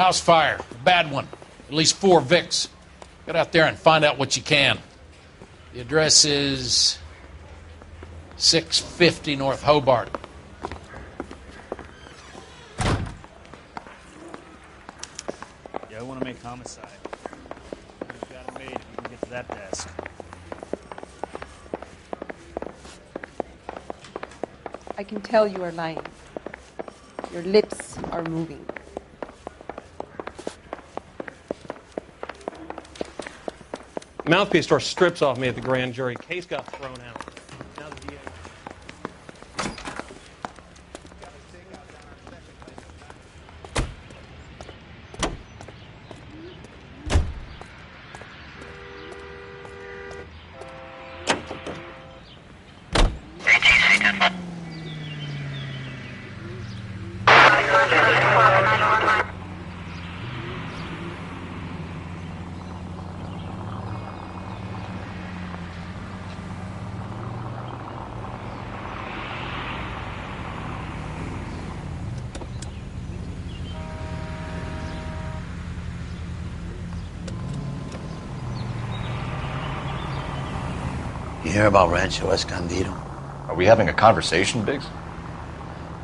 House fire. Bad one. At least 4 Vicks. Get out there and find out what you can. The address is 650 North Hobart. Yeah, I want to make homicide. You've got it made if you can get to that desk. I can tell you are lying. Your lips are moving. Mouthpiece tore strips off me at the grand jury. Case got thrown out. Now the DA. You hear about Rancho Escondido? Are we having a conversation, Biggs?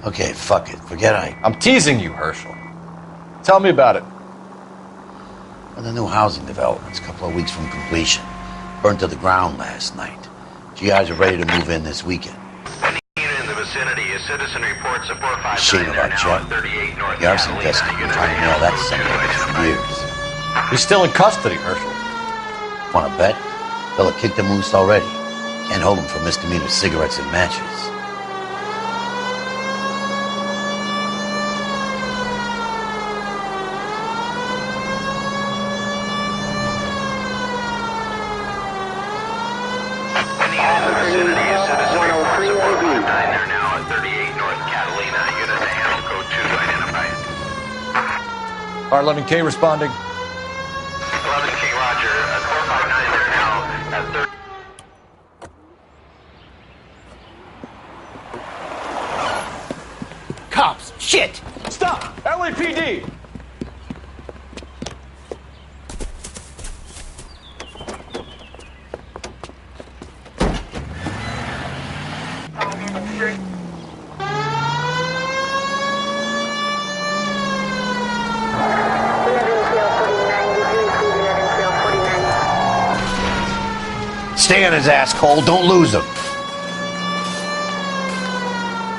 Okay, fuck it. Forget I'm teasing you, Herschel. Tell me about it. Well, the new housing development's a couple of weeks from completion. Burned to the ground last night. GIs are ready to move in this weekend. In the vicinity, a citizen reports a 459 Shame about Chuck. 38 North The arson Catalina. test has been trying to nail that son of a bitch for years. He's still in custody, Herschel. Wanna bet? Fella kicked him loose already. Can't hold him for misdemeanor cigarettes and matches. Our 11K responding. 11K, roger. 459 there now at 30. Cops! Shit! Stop! LAPD! Stay on his ass, Cole. Don't lose him.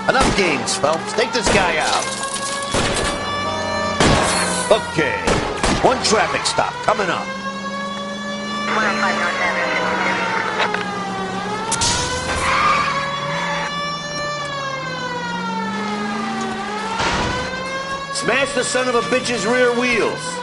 Enough games, Phelps. Take this guy out. Okay. One traffic stop coming up. 105 North Avenue. Smash the son of a bitch's rear wheels.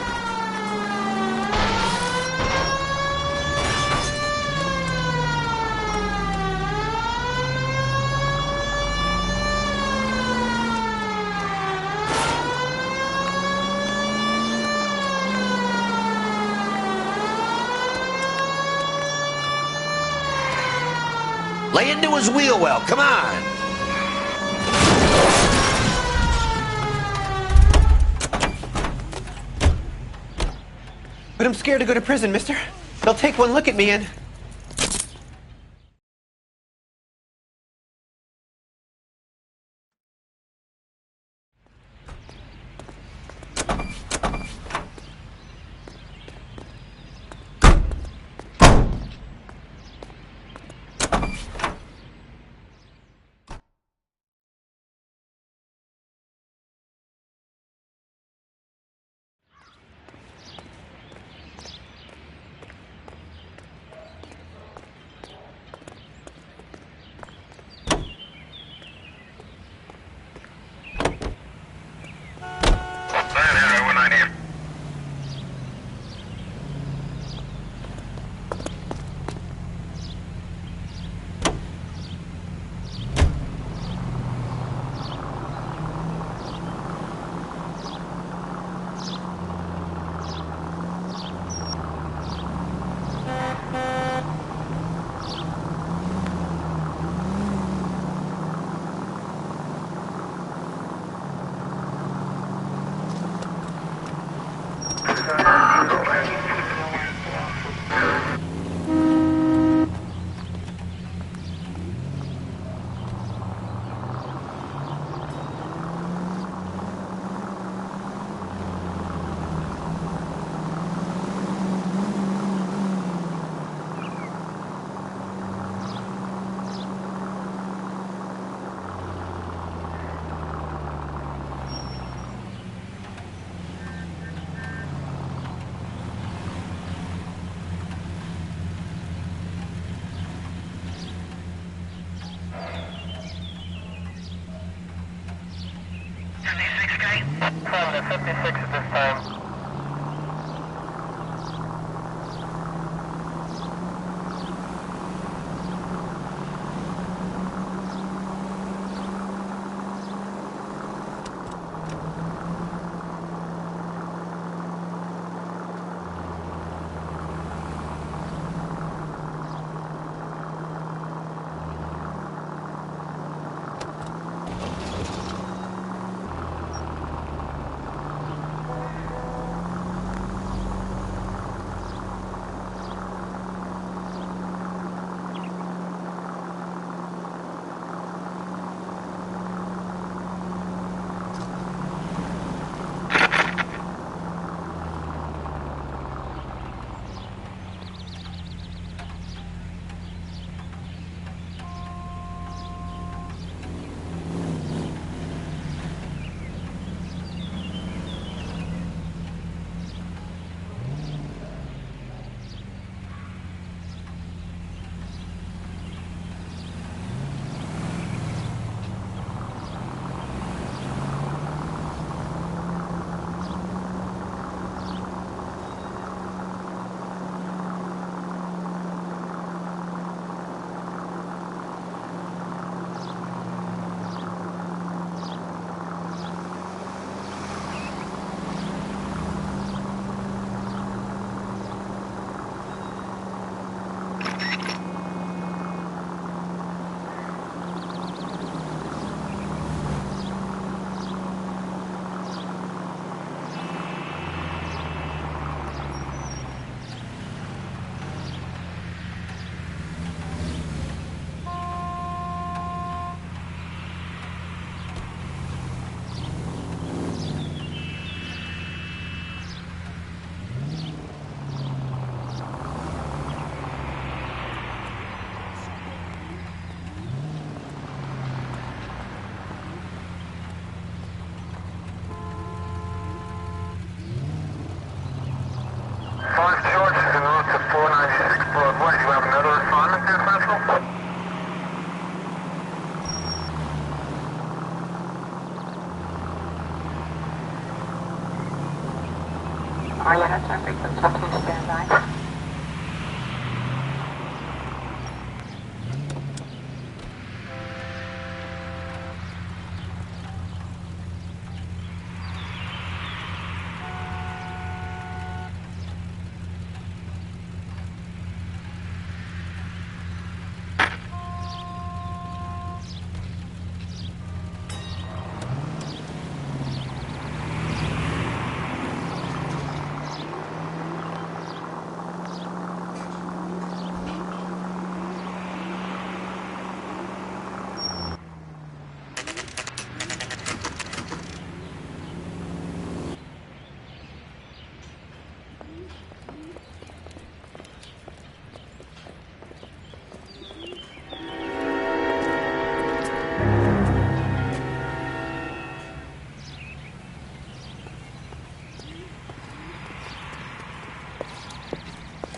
Lay into his wheel well. Come on. But I'm scared to go to prison, mister. They'll take one look at me and... 56 at this time.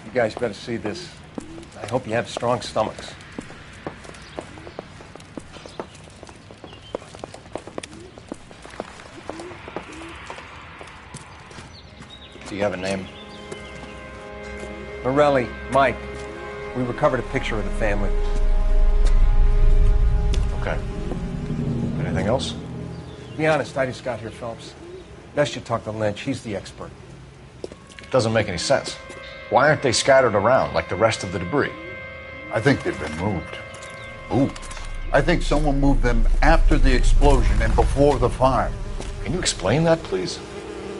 You guys better see this. I hope you have strong stomachs. Do you have a name? Morelli, Mike. We recovered a picture of the family. Okay. Anything else? Be honest, I just got here, Phelps. Best you talk to Lynch. He's the expert. Doesn't make any sense. Why aren't they scattered around like the rest of the debris? I think they've been moved. Moved? I think someone moved them after the explosion and before the fire. Can you explain that, please?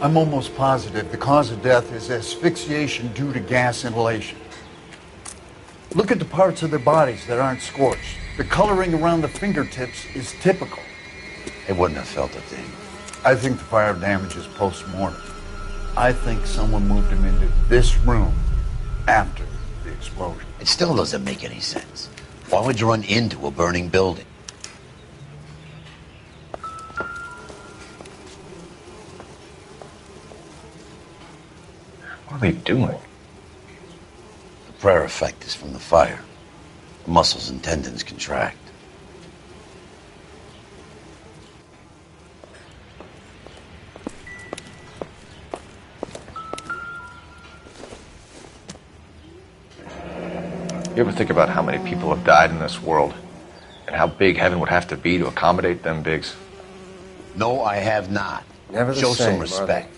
I'm almost positive the cause of death is asphyxiation due to gas inhalation. Look at the parts of their bodies that aren't scorched. The coloring around the fingertips is typical. They wouldn't have felt a thing. I think the fire damage is post-mortem. I think someone moved him into this room after the explosion. It still doesn't make any sense. Why would you run into a burning building? What are they doing? The prayer effect is from the fire. The muscles and tendons contract. You ever think about how many people have died in this world? And how big heaven would have to be to accommodate them bigs? No, I have not. Never the Show same, some respect.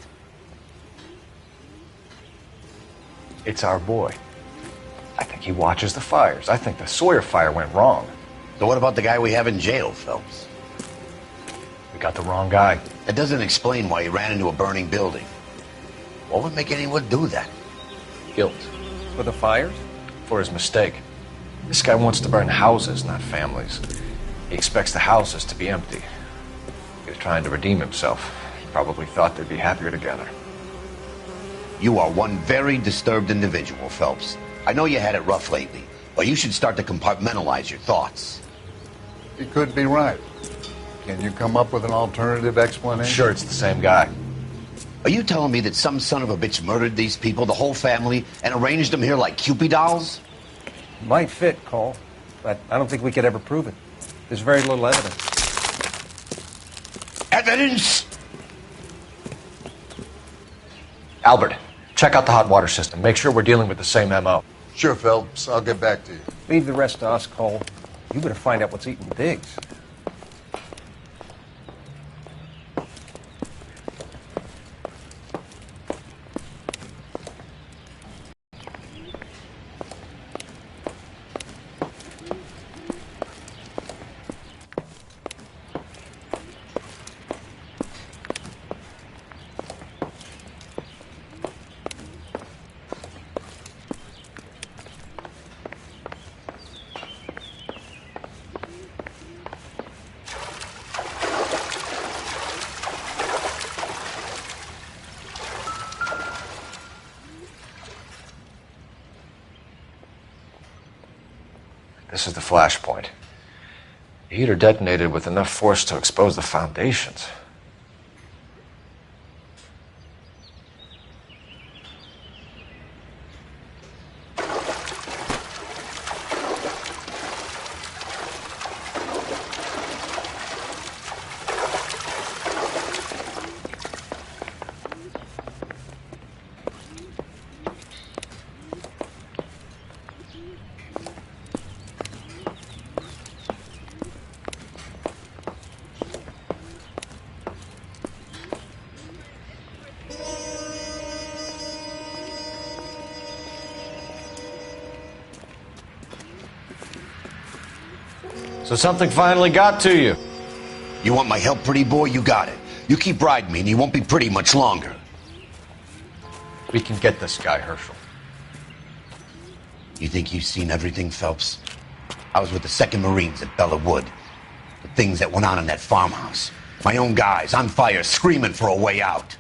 It's our boy. I think he watches the fires. I think the Sawyer fire went wrong. So what about the guy we have in jail, Phelps? We got the wrong guy. That doesn't explain why he ran into a burning building. What would make anyone do that? Guilt. For the fires? For his mistake. This guy wants to burn houses, not families. He expects the houses to be empty. He was trying to redeem himself. Probably thought they'd be happier together. You are one very disturbed individual, Phelps. I know you had it rough lately, but you should start to compartmentalize your thoughts. He could be right. Can you come up with an alternative explanation? I'm sure it's the same guy. Are you telling me that some son of a bitch murdered these people, the whole family, and arranged them here like Cupid dolls? Might fit, Cole, but I don't think we could ever prove it. There's very little evidence. Evidence? Albert, check out the hot water system. Make sure we're dealing with the same MO. Sure, Phelps. I'll get back to you. Leave the rest to us, Cole. You better find out what's eating Diggs. This is the flashpoint. The heater detonated with enough force to expose the foundations. So something finally got to you. You want my help, pretty boy? You got it. You keep riding me and you won't be pretty much longer. We can get this guy, Herschel. You think you've seen everything, Phelps? I was with the 2nd Marines at Bella Wood. The things that went on in that farmhouse. My own guys on fire, screaming for a way out.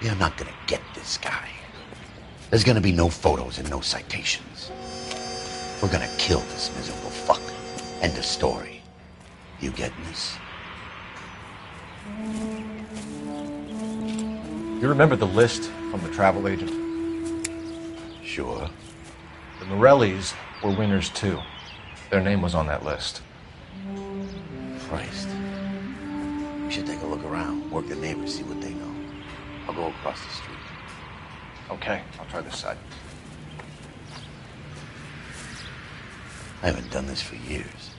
You're not gonna get this guy. There's gonna be no photos and no citations. We're gonna kill this miserable fuck. End of story. You getting this? You remember the list from the travel agent? Sure. The Morellis were winners too. Their name was on that list. Christ. We should take a look around, work the neighbors, see what they know. I'll go across the street. Okay, I'll try this side. I haven't done this for years.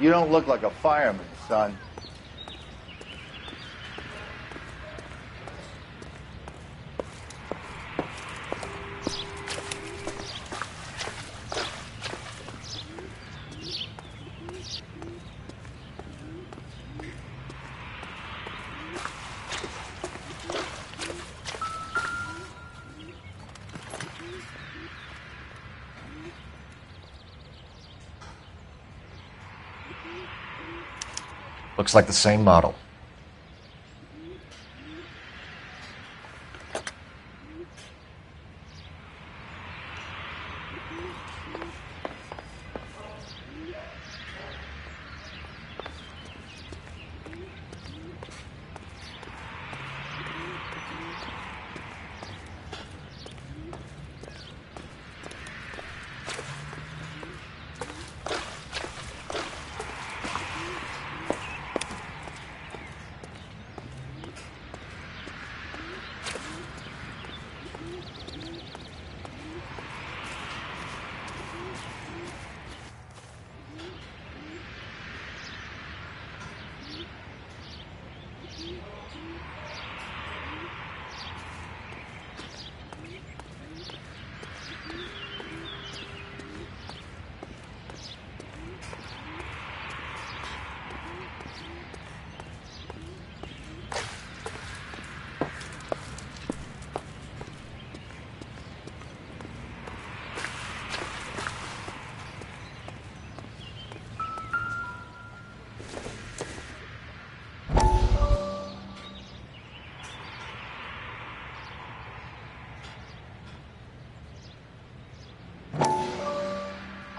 You don't look like a fireman, son. Looks like the same model.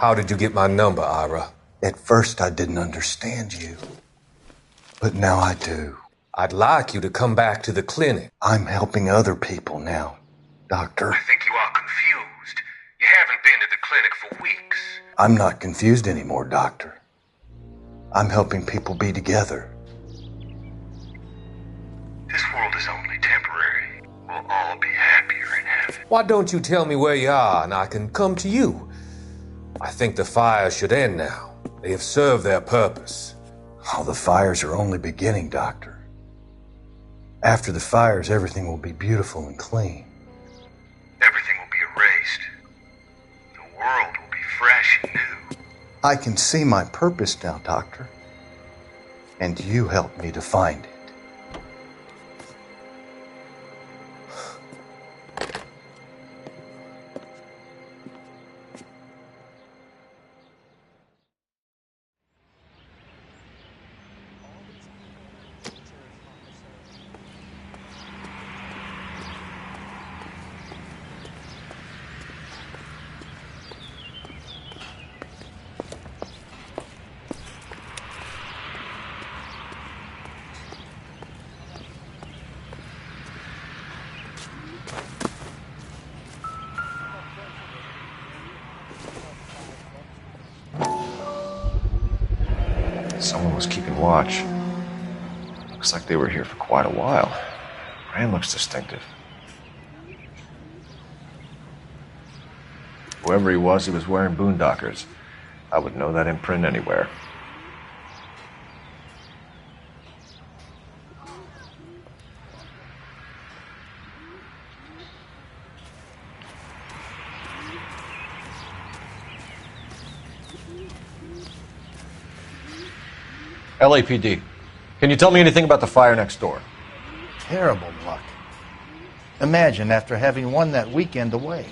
How did you get my number, Ira? At first, I didn't understand you. But now I do. I'd like you to come back to the clinic. I'm helping other people now, Doctor. I think you are confused. You haven't been to the clinic for weeks. I'm not confused anymore, Doctor. I'm helping people be together. This world is only temporary. We'll all be happier in heaven. Why don't you tell me where you are and I can come to you? I think the fires should end now. They have served their purpose. Oh, the fires are only beginning, Doctor. After the fires, everything will be beautiful and clean. Everything will be erased. The world will be fresh and new. I can see my purpose now, Doctor. And you helped me to find it. Someone was keeping watch. Looks like they were here for quite a while. Brand looks distinctive. Whoever he was wearing boondockers. I would know that imprint anywhere. LAPD. Can you tell me anything about the fire next door? Terrible luck. Imagine after having won that weekend away.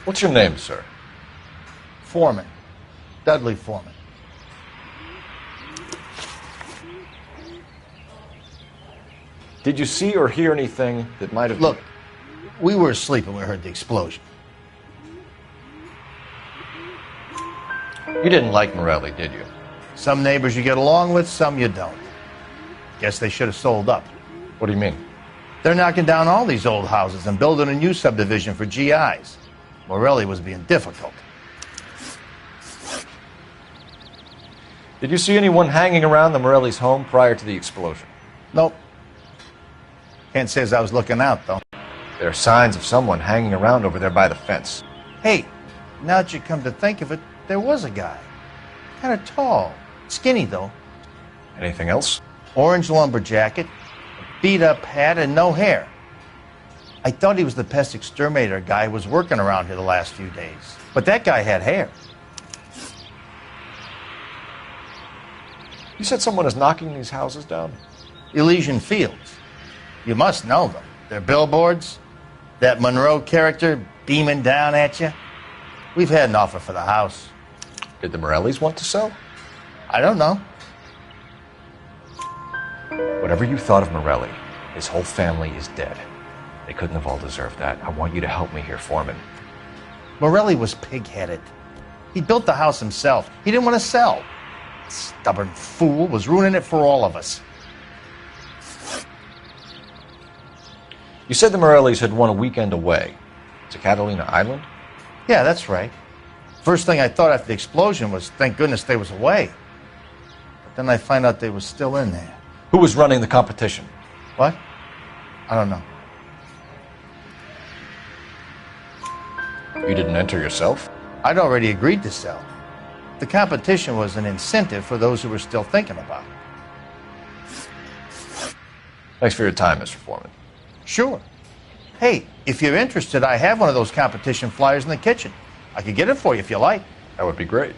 What's your name, sir? Foreman. Dudley Foreman. Did you see or hear anything that might have... Look, we were asleep when we heard the explosion. You didn't like Morelli, did you? Some neighbors you get along with, some you don't. Guess they should have sold up. What do you mean? They're knocking down all these old houses and building a new subdivision for GIs. Morelli was being difficult. Did you see anyone hanging around the Morelli's home prior to the explosion? Nope. Can't say as I was looking out, though. There are signs of someone hanging around over there by the fence. Hey, now that you come to think of it, there was a guy. Kind of tall. Skinny, though. Anything else? Orange lumber jacket, a beat-up hat, and no hair. I thought he was the pest exterminator guy who was working around here the last few days. But that guy had hair. You said someone is knocking these houses down? Elysian Fields. You must know them. They're billboards. That Monroe character beaming down at you. We've had an offer for the house. Did the Morellis want to sell? I don't know. Whatever you thought of Morelli, his whole family is dead. They couldn't have all deserved that. I want you to help me here, Foreman. Morelli was pig-headed. He built the house himself. He didn't want to sell. Stubborn fool was ruining it for all of us. You said the Morellis had won a weekend away to Catalina Island? Yeah, that's right. First thing I thought after the explosion was, thank goodness they was away. But then I find out they was still in there. Who was running the competition? What? I don't know. You didn't enter yourself? I'd already agreed to sell. The competition was an incentive for those who were still thinking about it. Thanks for your time, Mr. Foreman. Sure. Hey, if you're interested, I have one of those competition flyers in the kitchen. I could get it for you if you like. That would be great.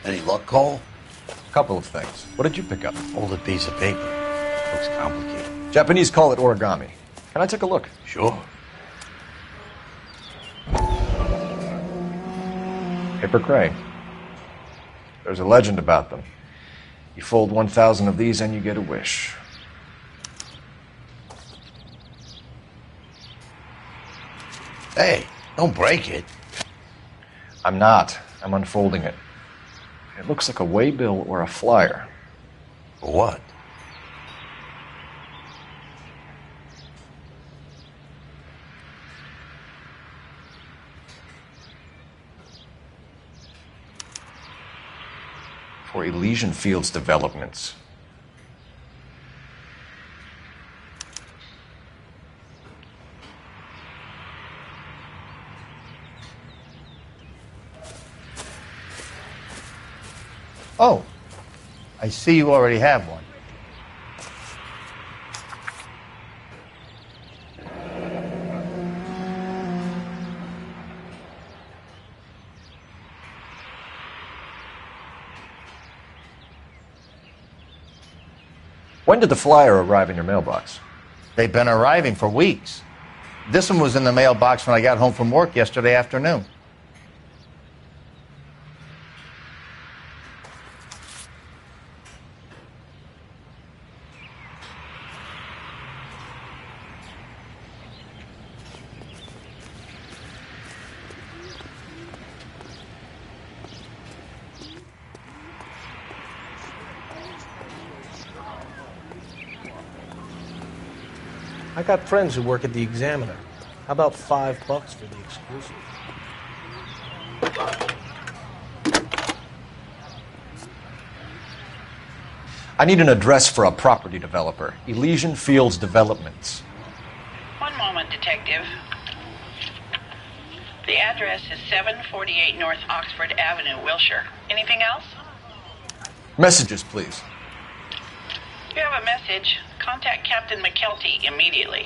Any luck, Cole? A couple of things. What did you pick up? Folded piece of paper. Looks complicated. Japanese call it origami. Can I take a look? Sure. Paper crane. There's a legend about them. You fold 1,000 of these and you get a wish. Hey, don't break it. I'm not. I'm unfolding it. It looks like a waybill or a flyer. What? For Elysian Fields Developments. Oh, I see you already have one. When did the flyer arrive in your mailbox? They've been arriving for weeks. This one was in the mailbox when I got home from work yesterday afternoon. I got friends who work at the Examiner. How about $5 for the exclusive? I need an address for a property developer. Elysian Fields Developments. One moment, Detective. The address is 748 North Oxford Avenue, Wilshire. Anything else? Messages, please. If you have a message, contact Captain McKelty immediately.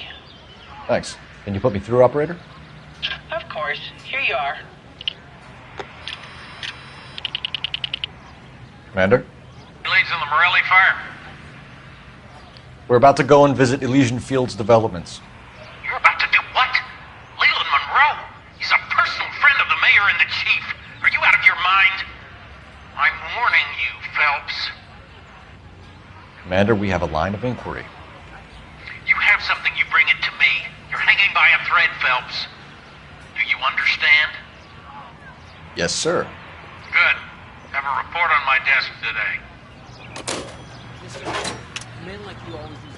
Thanks. Can you put me through, operator? Of course. Here you are. Commander? Leads in the Morelli fire. We're about to go and visit Elysian Fields Developments. You're about to do what? Leland Monroe? He's a personal friend of the mayor and the chief. Are you out of your mind? I'm warning you, Phelps. Commander, we have a line of inquiry. You have something, you bring it to me. You're hanging by a thread, Phelps. Do you understand? Yes, sir. Good. Have a report on my desk today.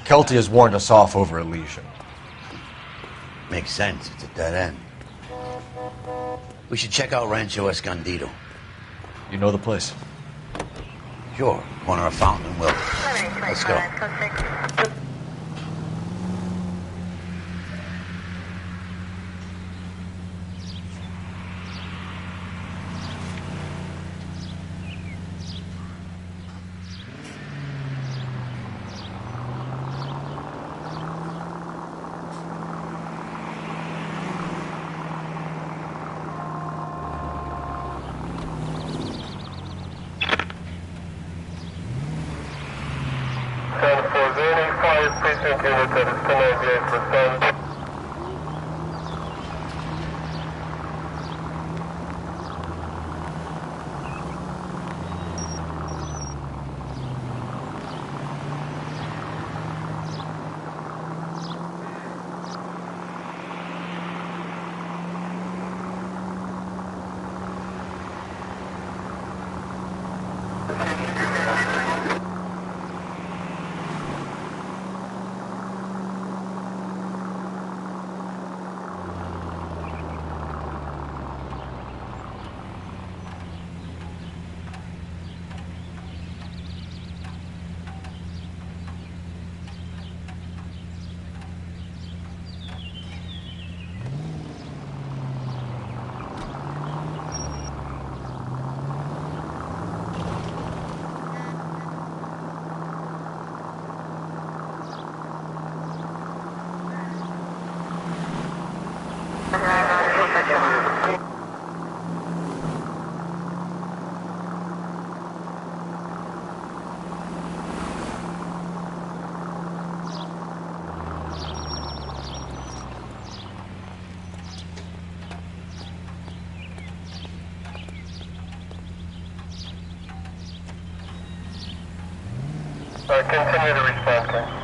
Kelty has warned us off over Elysian. Makes sense. It's a dead end. We should check out Rancho Escondido. You know the place? Sure. Corner of Fountain and Willow. Let's go. Continue to respond, please.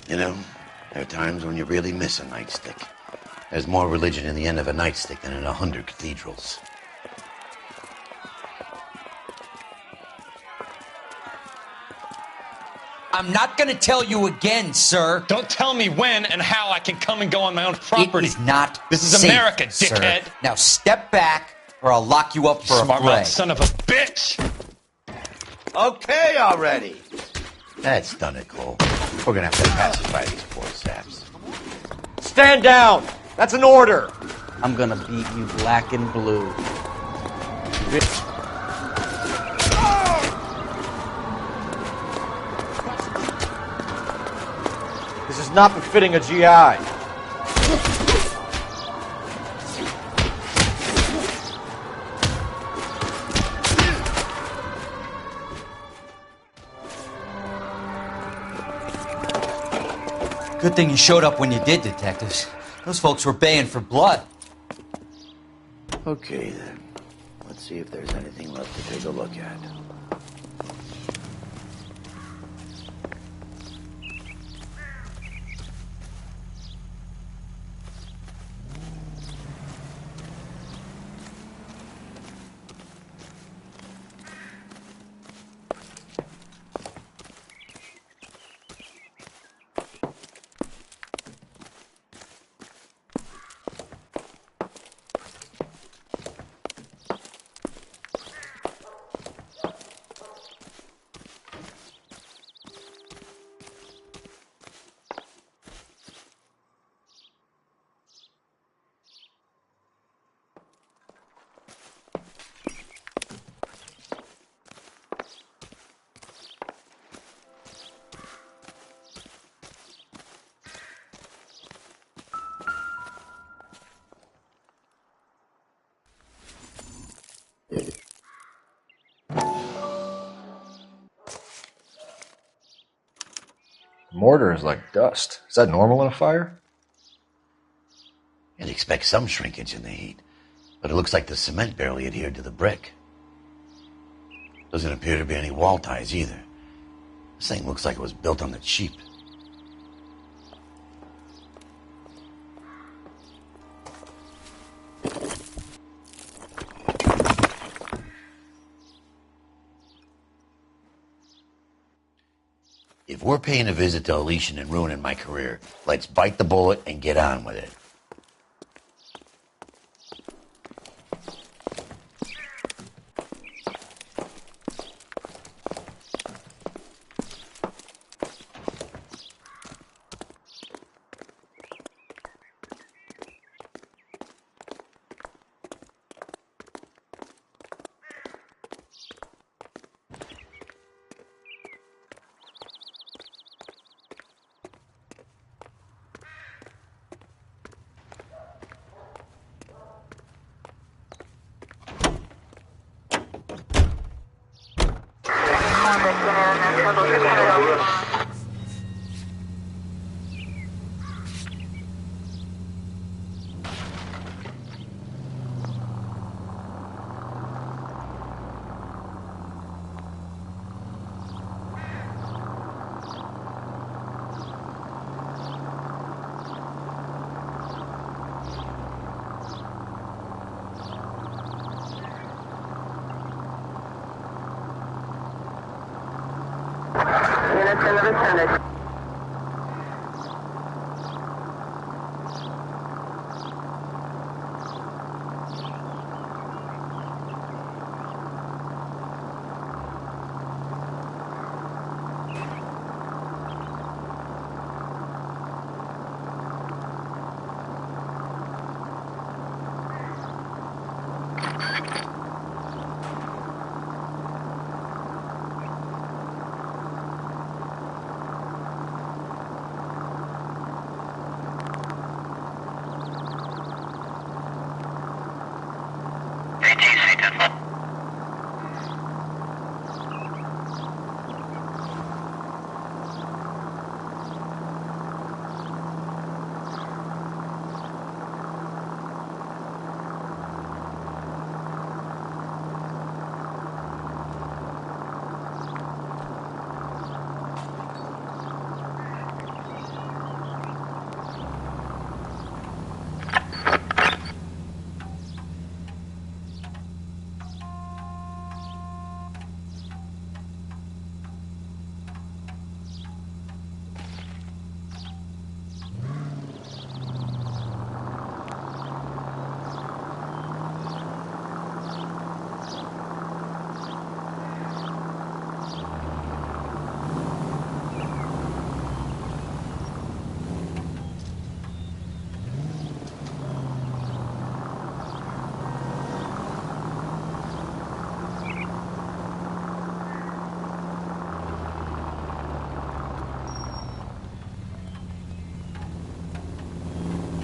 You know, there are times when you really miss a nightstick. There's more religion in the end of a nightstick than in 100 cathedrals. I'm not going to tell you again, sir. Don't tell me when and how I can come and go on my own property. It is not This is safe, America, dickhead. Sir. Now step back, or I'll lock you up for Smart a fray. mouth son of a bitch! Okay already. That's done it, Cole. We're gonna have to pacify these poor saps. Stand down! That's an order! I'm gonna beat you black and blue. This is not befitting a GI. Good thing you showed up when you did, detectives. Those folks were baying for blood. Okay, then. Let's see if there's anything left to take a look at. Mortar is like dust. Is that normal in a fire? You'd expect some shrinkage in the heat, but it looks like the cement barely adhered to the brick. Doesn't appear to be any wall ties either. This thing looks like it was built on the cheap. If we're paying a visit to Elysian and ruining my career, let's bite the bullet and get on with it. Units in the vicinity.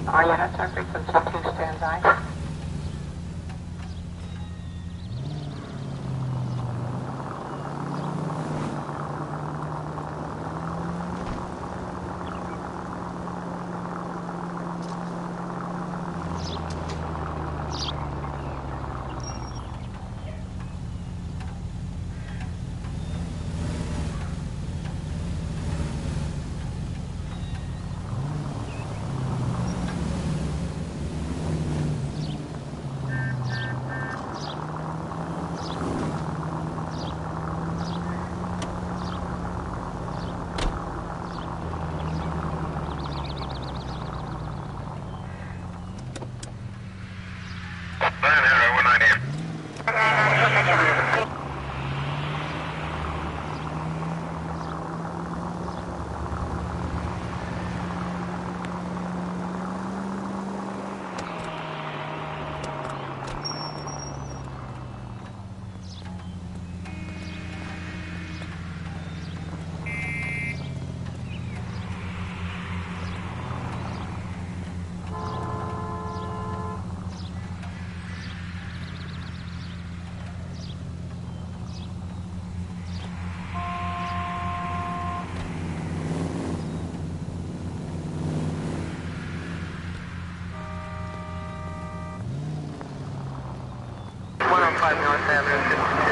All units are frequency 2 standby. North Avenue 52.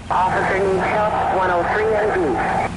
Officer needs help, 103 and B.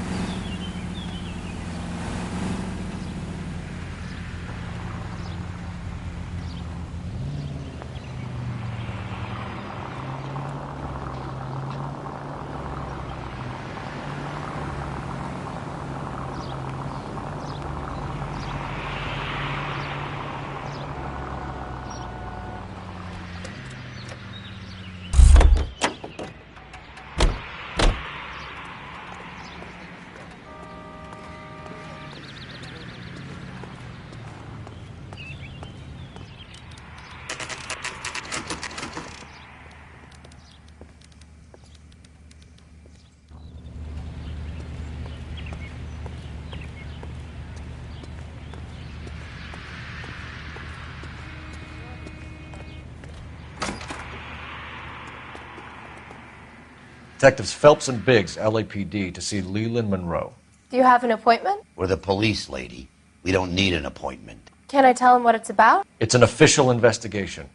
Detectives Phelps and Biggs, LAPD, to see Leland Monroe. Do you have an appointment? We're the police, lady. We don't need an appointment. Can I tell him what it's about? It's an official investigation.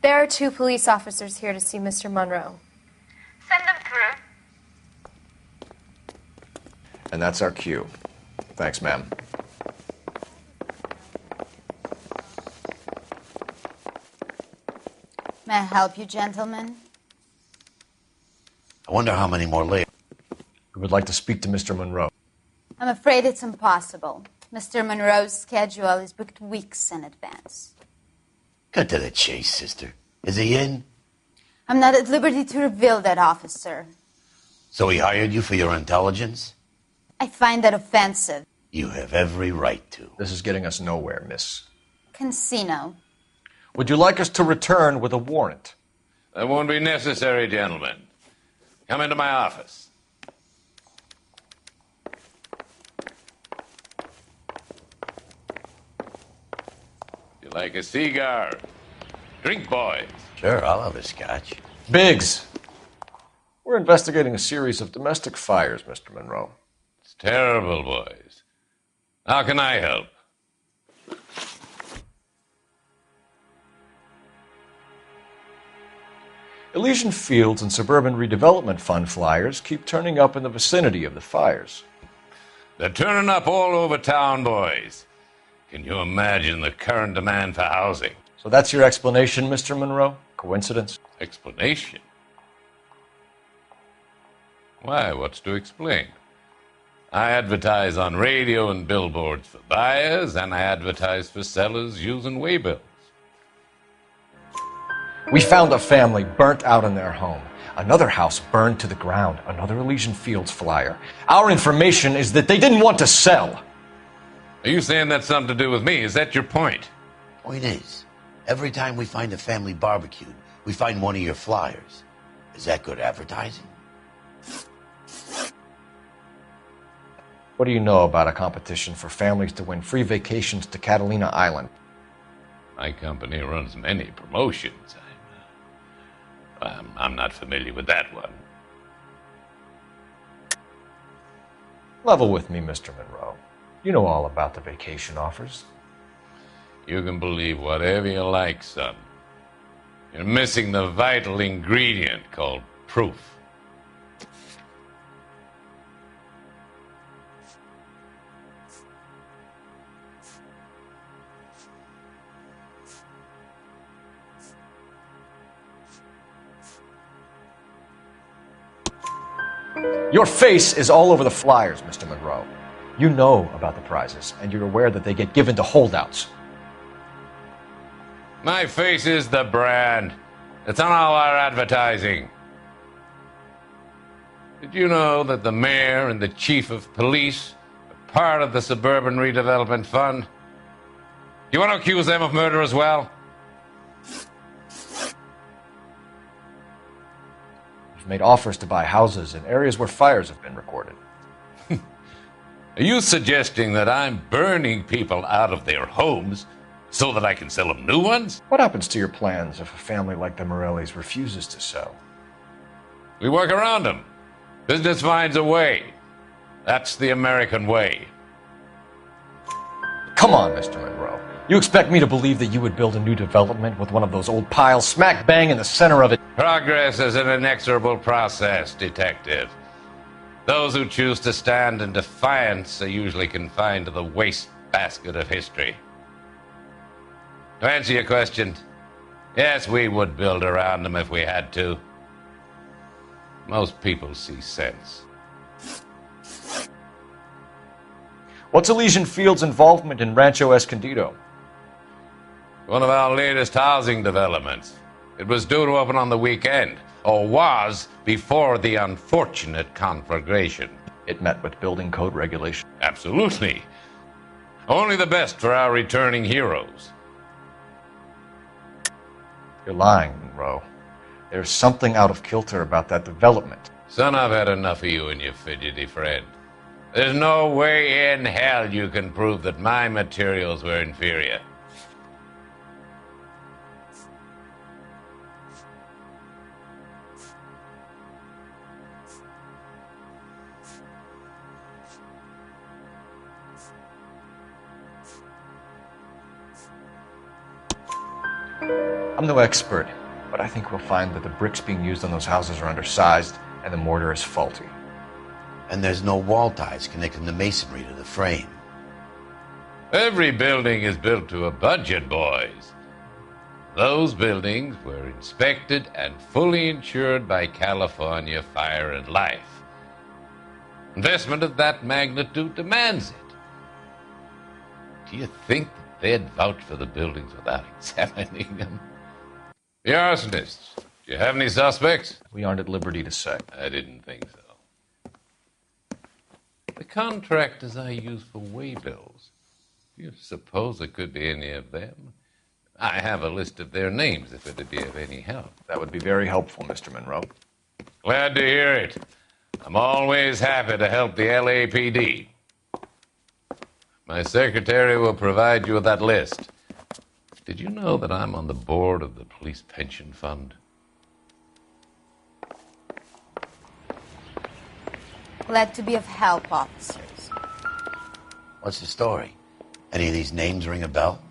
There are 2 police officers here to see Mr. Monroe. Send them through. And that's our cue. Thanks, ma'am. May I help you, gentlemen? I wonder how many more later. We would like to speak to Mr. Monroe. I'm afraid it's impossible. Mr. Monroe's schedule is booked weeks in advance. Cut to the chase, sister. Is he in? I'm not at liberty to reveal that, officer. So he hired you for your intelligence? I find that offensive. You have every right to. This is getting us nowhere, miss. Casino. Would you like us to return with a warrant? That won't be necessary, gentlemen. Come into my office. You like a cigar? Drink, boys. Sure, I'll have a scotch. Biggs! We're investigating a series of domestic fires, Mr. Monroe. It's terrible, boys. How can I help? Elysian Fields and Suburban Redevelopment Fund flyers keep turning up in the vicinity of the fires. They're turning up all over town, boys. Can you imagine the current demand for housing? So that's your explanation, Mr. Monroe? Coincidence? Explanation? Why, what's to explain? I advertise on radio and billboards for buyers, and I advertise for sellers using waybills. We found a family burnt out in their home. Another house burned to the ground. Another Elysian Fields flyer. Our information is that they didn't want to sell. Are you saying that's something to do with me? Is that your point? Point is, every time we find a family barbecued, we find one of your flyers. Is that good advertising? What do you know about a competition for families to win free vacations to Catalina Island? My company runs many promotions. I'm not familiar with that one. Level with me, Mr. Monroe. You know all about the vacation offers. You can believe whatever you like, son. You're missing the vital ingredient called proof. Your face is all over the flyers, Mr. Monroe. You know about the prizes, and you're aware that they get given to holdouts. My face is the brand. It's on all our advertising. Did you know that the mayor and the chief of police are part of the Suburban Redevelopment Fund? Do you want to accuse them of murder as well? You've made offers to buy houses in areas where fires have been recorded. Are you suggesting that I'm burning people out of their homes so that I can sell them new ones? What happens to your plans if a family like the Morellis refuses to sell? We work around them. Business finds a way. That's the American way. Come on, Mr. Monroe. You expect me to believe that you would build a new development with one of those old piles smack bang in the center of it? Progress is an inexorable process, Detective. Those who choose to stand in defiance are usually confined to the wastebasket of history. To answer your question, yes, we would build around them if we had to. Most people see sense. What's Elysian Field's involvement in Rancho Escondido? One of our latest housing developments. It was due to open on the weekend, or was before the unfortunate conflagration. It met with building code regulation. Absolutely. Only the best for our returning heroes. You're lying, Monroe. There's something out of kilter about that development. Son, I've had enough of you and your fidgety friend. There's no way in hell you can prove that my materials were inferior. I'm no expert, but I think we'll find that the bricks being used on those houses are undersized and the mortar is faulty. And there's no wall ties connecting the masonry to the frame. Every building is built to a budget, boys. Those buildings were inspected and fully insured by California Fire and Life. Investment of that magnitude demands it. Do you think that they'd vouch for the buildings without examining them? The arsonists. Do you have any suspects? We aren't at liberty to say. I didn't think so. The contractors I use for waybills. Do you suppose it could be any of them? I have a list of their names if it'd be of any help. That would be very helpful, Mr. Monroe. Glad to hear it. I'm always happy to help the LAPD. My secretary will provide you with that list. Did you know that I'm on the board of the police pension fund? Glad to be of help, officers. What's the story? Any of these names ring a bell?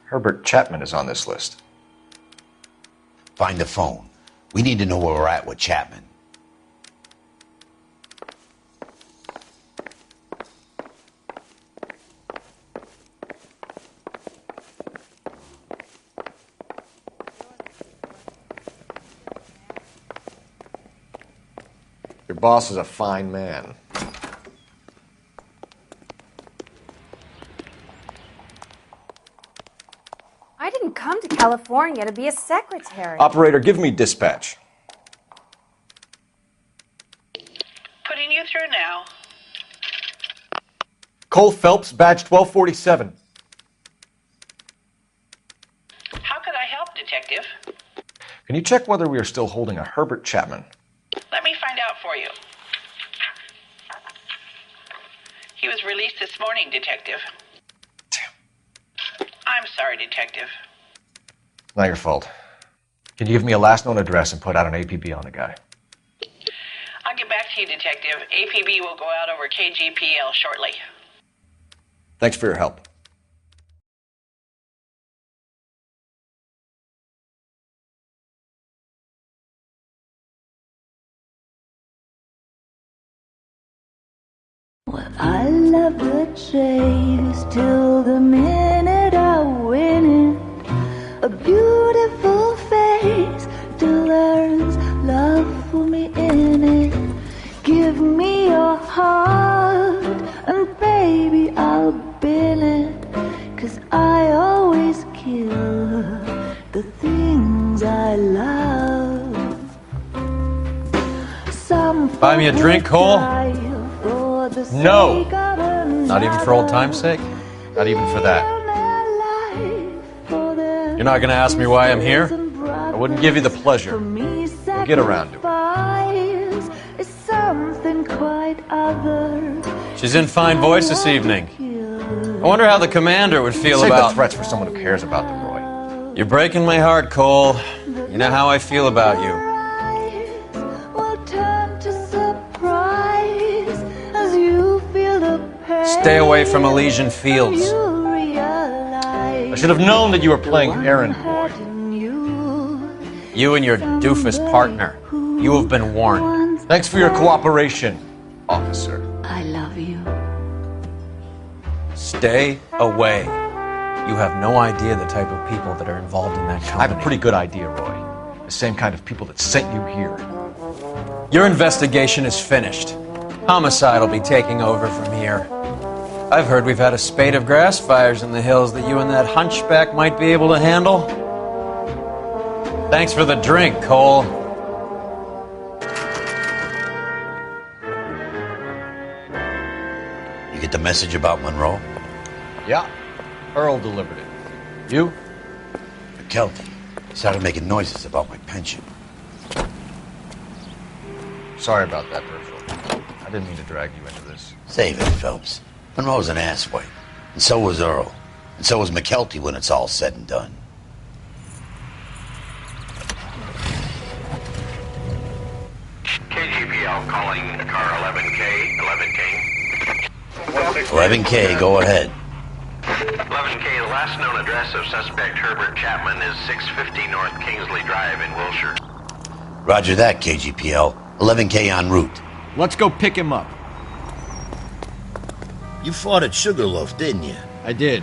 Herbert Chapman is on this list. Find the phone. We need to know where we're at with Chapman. Your boss is a fine man. I didn't come to California to be a secretary. Operator, give me dispatch. Putting you through now. Cole Phelps, badge 1247. How could I help, Detective? Can you check whether we are still holding a Herbert Chapman? Let me find out for you. He was released this morning, Detective. Damn. I'm sorry, Detective. Not your fault. Can you give me a last known address and put out an APB on the guy? I'll get back to you, Detective. APB will go out over KGPL shortly. Thanks for your help. Well, I love the chase till the minute I win it. A beautiful face till there's love for me in it. Give me your heart and baby I'll bill it. 'Cause I always kill the things I love. Some Buy me a drink, Cole? No! Not even for old time's sake? Not even for that. You're not going to ask me why I'm here? I wouldn't give you the pleasure. We'll get around to it. She's in fine voice this evening. I wonder how the commander would feel Save about... the threats for someone who cares about them, Roy. You're breaking my heart, Cole. You know how I feel about you. Will turn Stay away from Elysian Fields. I should have known that you were playing errand boy. You and your doofus partner. You have been warned. Thanks for your cooperation, officer. I love you. Stay away. You have no idea the type of people that are involved in that company. I have a pretty good idea, Roy. The same kind of people that sent you here. Your investigation is finished. Homicide will be taking over from here. I've heard we've had a spate of grass fires in the hills that you and that hunchback might be able to handle. Thanks for the drink, Cole. You get the message about Monroe? Yeah. Earl delivered it. You? McKelty started making noises about my pension. Sorry about that, Herschel. I didn't mean to drag you into this. Save it, Phelps. Monroe's an asswipe. And so was Earl. And so was McKelty when it's all said and done. KGPL calling car 11K, 11K. 11K, go ahead. 11K, the last known address of suspect Herbert Chapman is 650 North Kingsley Drive in Wilshire. Roger that, KGPL. 11K en route. Let's go pick him up. You fought at Sugarloaf, didn't you? I did.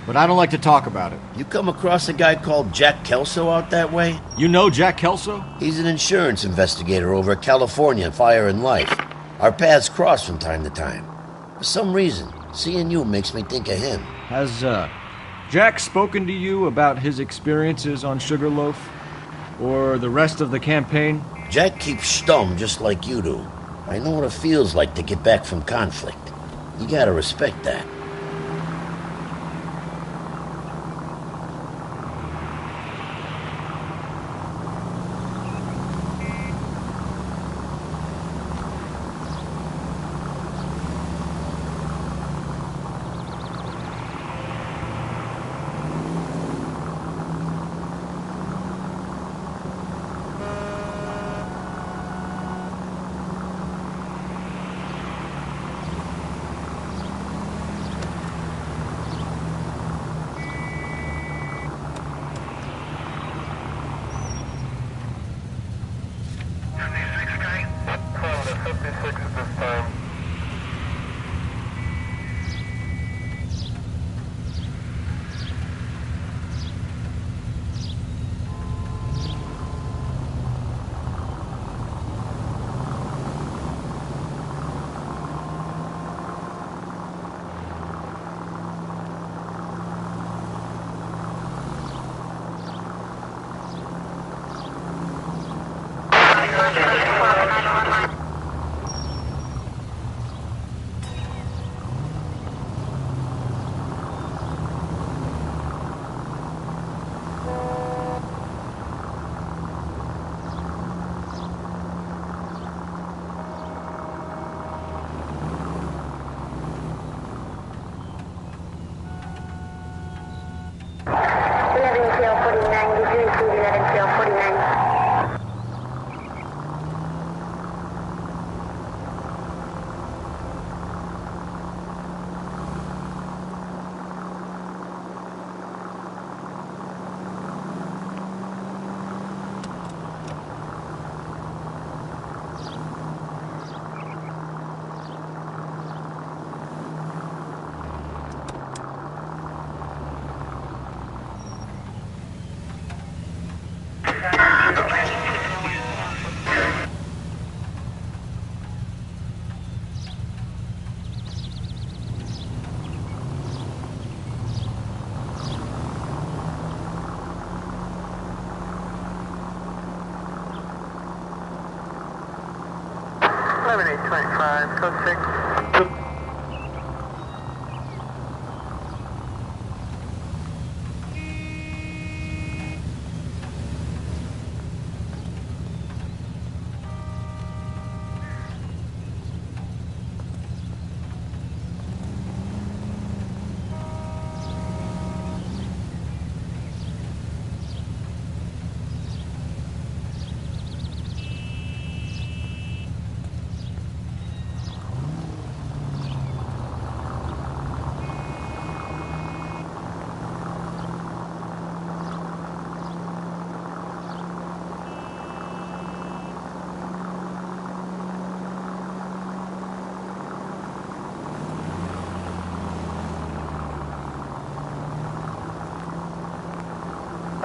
But I don't like to talk about it. You come across a guy called Jack Kelso out that way? You know Jack Kelso? He's an insurance investigator over at California Fire and Life. Our paths cross from time to time. For some reason, seeing you makes me think of him. Has, Jack spoken to you about his experiences on Sugarloaf? Or the rest of the campaign? Jack keeps stum just like you do. I know what it feels like to get back from conflict. You gotta respect that.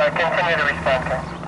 Continue to respond, sir.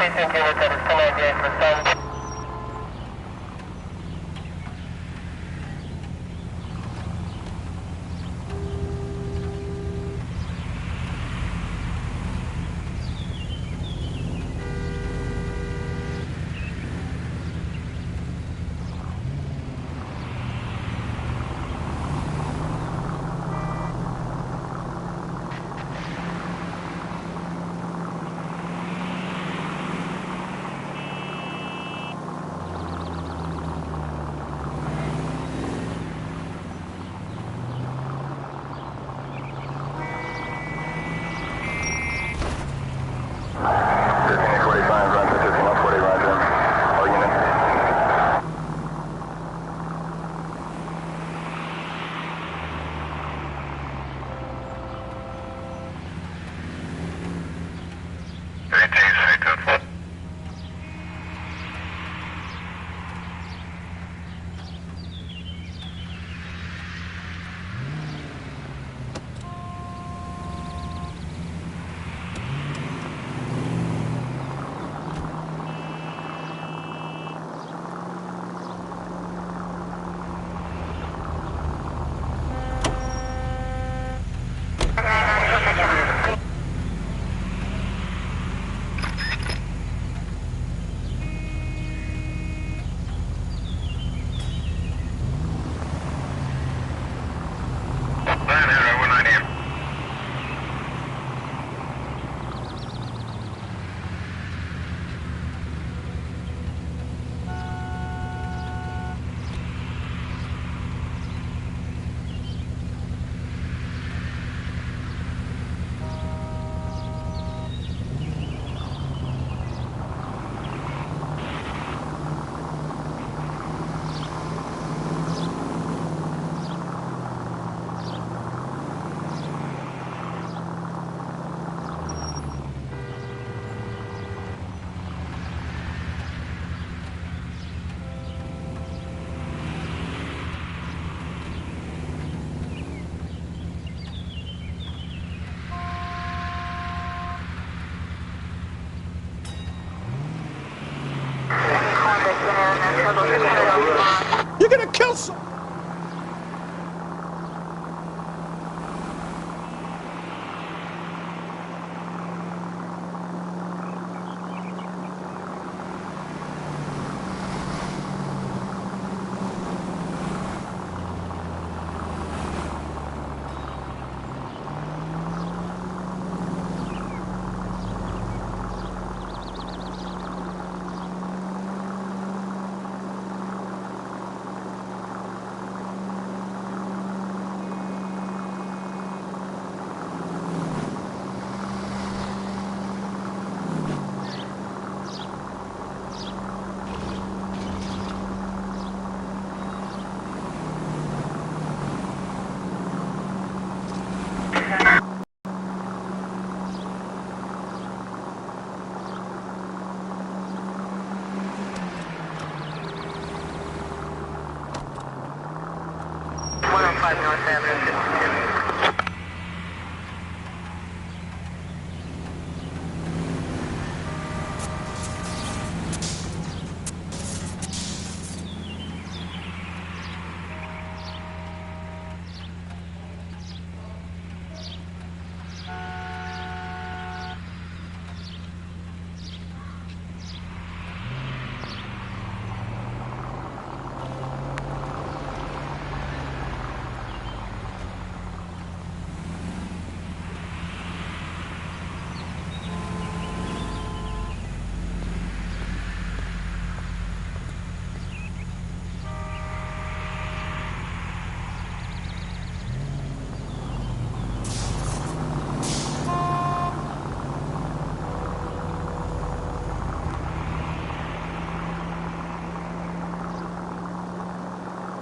precinct unit that is 1098 for sound. You're gonna kill some.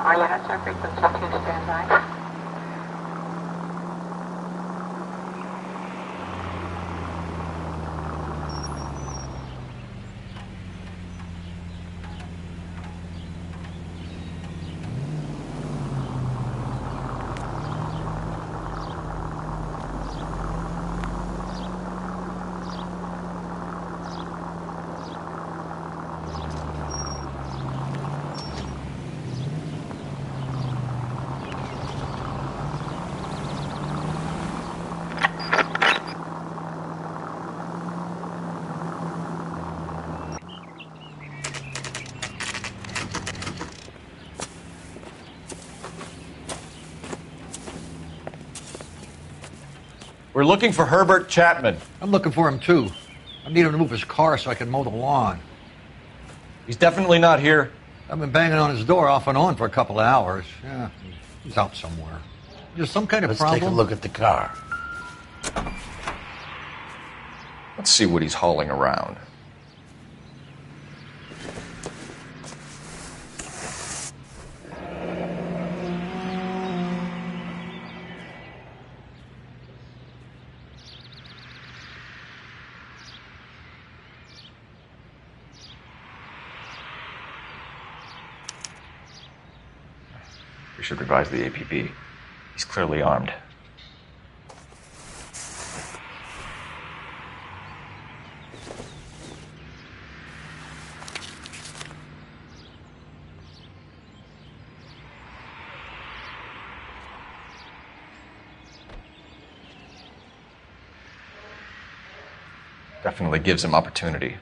Are you at our frequency 2, stand by? We're looking for Herbert Chapman. I'm looking for him, too. I need him to move his car so I can mow the lawn. He's definitely not here. I've been banging on his door off and on for a couple of hours. Yeah, he's out somewhere. There's some kind of problem. Let's take a look at the car. Let's see what he's hauling around. We should revise the APB. He's clearly armed. Definitely gives him opportunity.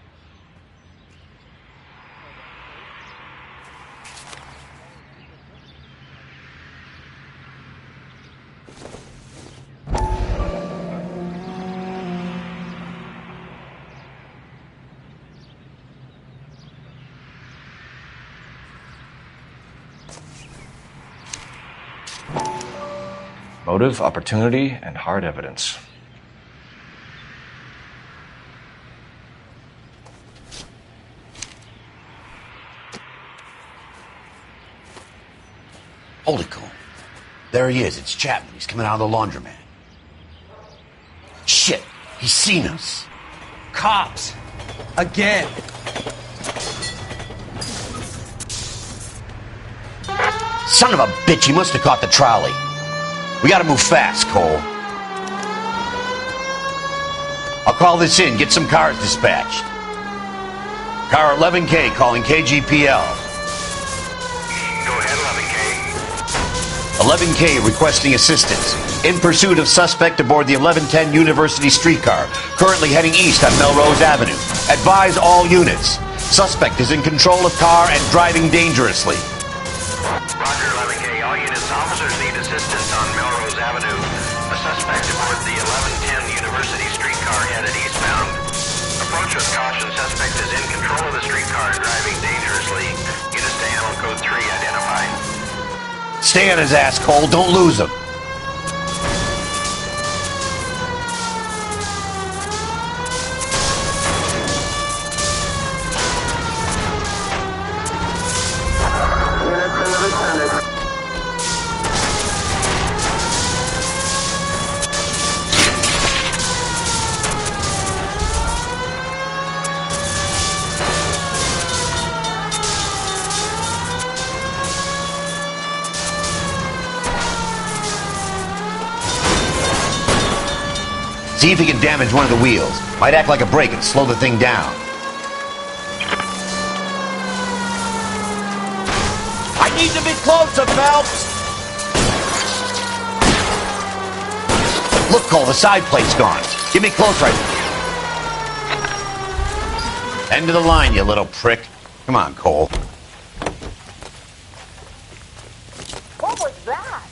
Motive, opportunity, and hard evidence. Hold it, Cole. There he is. It's Chapman. He's coming out of the laundromat. Shit! He's seen us. Cops! Again! Son of a bitch, he must have caught the trolley. We gotta move fast, Cole. I'll call this in, get some cars dispatched. Car 11K calling KGPL. 11K requesting assistance. In pursuit of suspect aboard the 1110 University streetcar, currently heading east on Melrose Avenue. Advise all units. Suspect is in control of car and driving dangerously. Roger, 11K. All units, officers need assistance on Melrose Avenue. A suspect aboard the 1110 University streetcar headed eastbound. Approach with caution. Suspect is in control of the streetcar and driving dangerously. Units to handle code 3 identified. Stay on his ass, Cole. Don't lose him. See if he can damage one of the wheels. Might act like a brake and slow the thing down. I need to be closer, Phelps! Look, Cole, the side plate's gone. Get me close right. End of the line, you little prick. Come on, Cole. What was that?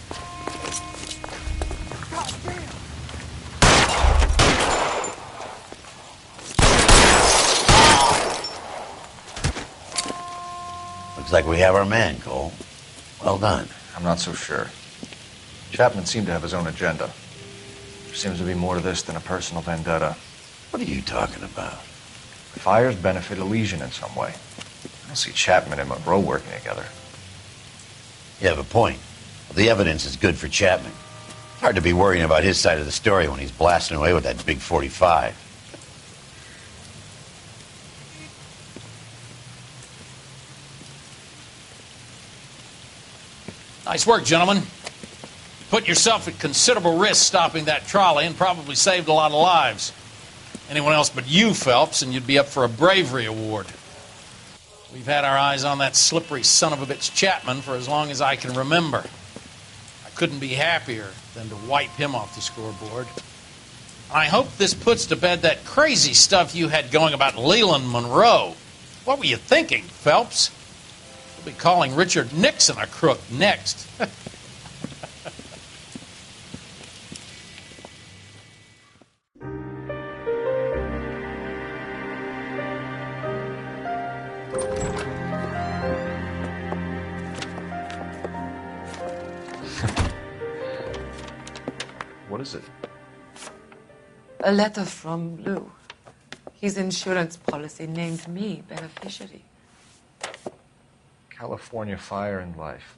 Looks like we have our man, Cole. Well done. I'm not so sure. Chapman seemed to have his own agenda. There seems to be more to this than a personal vendetta. What are you talking about? The fires benefit Elysian in some way. I don't see Chapman and Monroe working together. You have a point. The evidence is good for Chapman. It's hard to be worrying about his side of the story when he's blasting away with that big 45. Nice work, gentlemen. Put yourself at considerable risk stopping that trolley and probably saved a lot of lives. Anyone else but you, Phelps, and you'd be up for a bravery award. We've had our eyes on that slippery son of a bitch Chapman for as long as I can remember. I couldn't be happier than to wipe him off the scoreboard. I hope this puts to bed that crazy stuff you had going about Leland Monroe. What were you thinking, Phelps? We'll be calling Richard Nixon a crook next. What is it? A letter from Lou. His insurance policy named me beneficiary. California Fire and Life.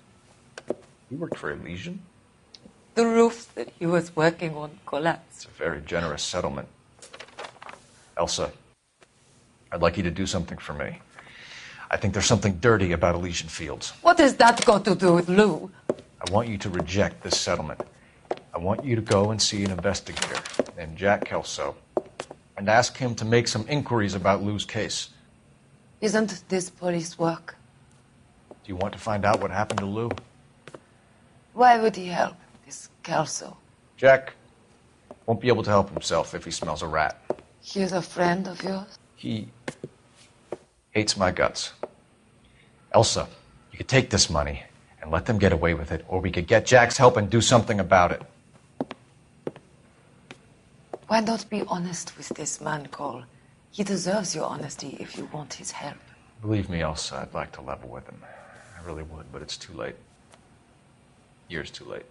You worked for Elysian? The roof that he was working on collapsed. It's a very generous settlement. Elsa, I'd like you to do something for me. I think there's something dirty about Elysian Fields. What has that got to do with Lou? I want you to reject this settlement. I want you to go and see an investigator named Jack Kelso and ask him to make some inquiries about Lou's case. Isn't this police work? Do you want to find out what happened to Lou? Why would he help, this Kelso? Jack won't be able to help himself if he smells a rat. He's a friend of yours? He hates my guts. Elsa, you could take this money and let them get away with it, or we could get Jack's help and do something about it. Why not be honest with this man, Cole? He deserves your honesty if you want his help. Believe me, Elsa, I'd like to level with him. I really would, but it's too late. Years too late.